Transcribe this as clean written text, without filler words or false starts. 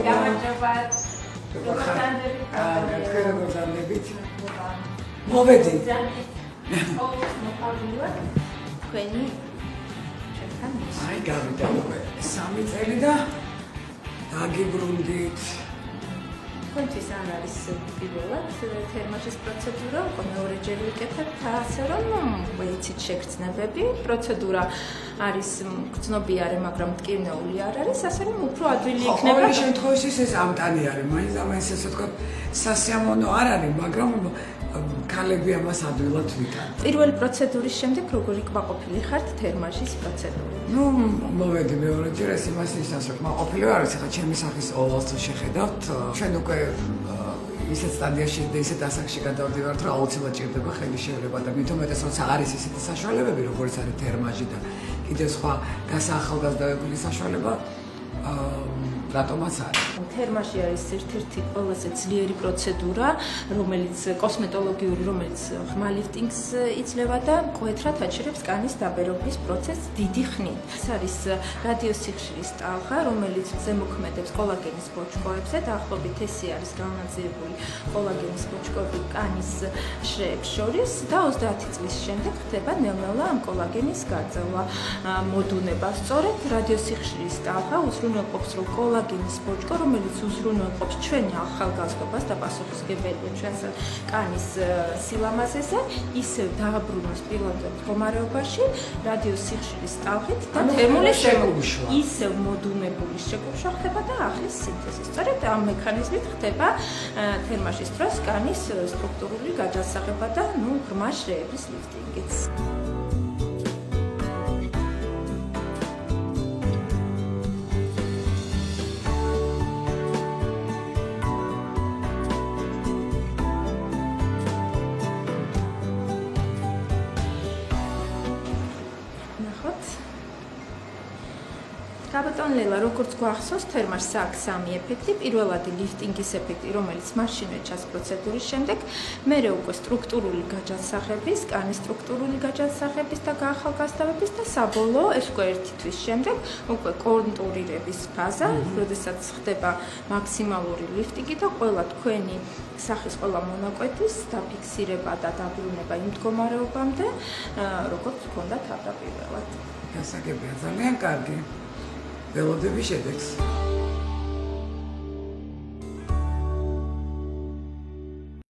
გამარჯობა. მოვედი. თქვენი ჩვენთან აი გავიდა უკვე 3 წელი და დაგიბრუნდით. თქვენთვის არ არის პირველად თერმაშის პროცედურა, უკვე მეორეჯერ ვიკეთებთ, ასე რომ ვიცით შეგრძნებები, პროცედურა არის გრძნობიარე, მაგრამ მტკივნეული არ არის, ასე რომ უფრო ადვილი იქნება. ყოველ შემთხვევაში ეს ამტანი არის, მაინც ასე ვთქვათ, სასიამოვნო არ არის, მაგრამ ქალები ამას ადვილად ვიტანთ. პირველი პროცედურის შემდეგ როგორი კმაყოფილი ხართ თერმაშის პროცედურით? ნუ მოვედი მეორეჯერ, ეს იმას ნიშნავს, რომ კმაყოფილი ვარ, ახლა ჩემი სახის ოვალს შეხედავთ, ჩვენ უკვე ისეთ სტადიაში და ისეთ ასაკში გადავდივართ, რომ აუცილებლად ჭირდება ხელისშევრება და მით უმეტეს როცა არის ისეთი საშუალებები, როგორც არის თერმაჟი და კიდევ სხვა გასაახალგაზრდავებული საშუალება, რატომაც არის. თერმაჟი არის ერთ-ერთი ყველაზე ძლიერი პროცედურა, რომელიც კოსმეტოლოგიური, რომელიც ღრმა ლიფტინგს იძლევა და მკვეთრად აჩერებს კანის დაბერობის პროცესს დიდი ხნით. ეს არის რადიოსიხშირის ტალღა, რომელიც ზემოქმედებს კოლაგენის ბოჭკოებზე, დაახლოებით ესე არის განაწილებული კოლაგენის ბოჭკოები კანის შრეებს შორის და 30 წლის შემდეგ ხდება ნელ-ნელა ამ კოლაგენის გაძევა, მოდუნება. სწორედ რადიოსიხშირის ტალღა უზრუნველყოფს, რომ კოლაგენის ბოჭკო, რომელიც უზრუნველყოფს ჩვენი ახალგაზრდობას და პასუხისმგებელია ჩვენს კანის სილამაზეზე, ისევ დააბრუნოს პირვანდელ მდგომარეობაში რადიოსიხშირის ტალღით და თერმული შეგუშვა. ისევ მოდუნებული შეგუშვა ხდება და ახლის სინთეზი. სწორედ ამ მექანიზმით ხდება თერმაშის დროს კანის სტრუქტურული გაჯანსაღება და ღრმა შრეების ლიფტინგიც. გაბატონ ლელა, როგორც გვახსოვს, თერმაშს აქვს 3 ეფექტი. პირველადი ლიფტინგის ეფექტი, რომელიც მაშინვე ჩანს პროცედურის შემდეგ, მერე უკვე სტრუქტურული გაჯანსაღების, კანის სტრუქტურული გაჯანსაღების და გაახალგაზრდების და საბოლოო ეს უკვე 1 თვის შემდეგ უკვე კონტურირების ფაზა, როდესაც ხდება მაქსიმალური ლიფტინგი და ყველა თქვენი სახის ყველა მონაკვეთის დაფიქსირება და დაბრუნება იმ მდგომარეობამდე, როგორც გქონდა თავდაპირველად. გასაგებია, ძალიან კარგი. ველოდები შედეგს.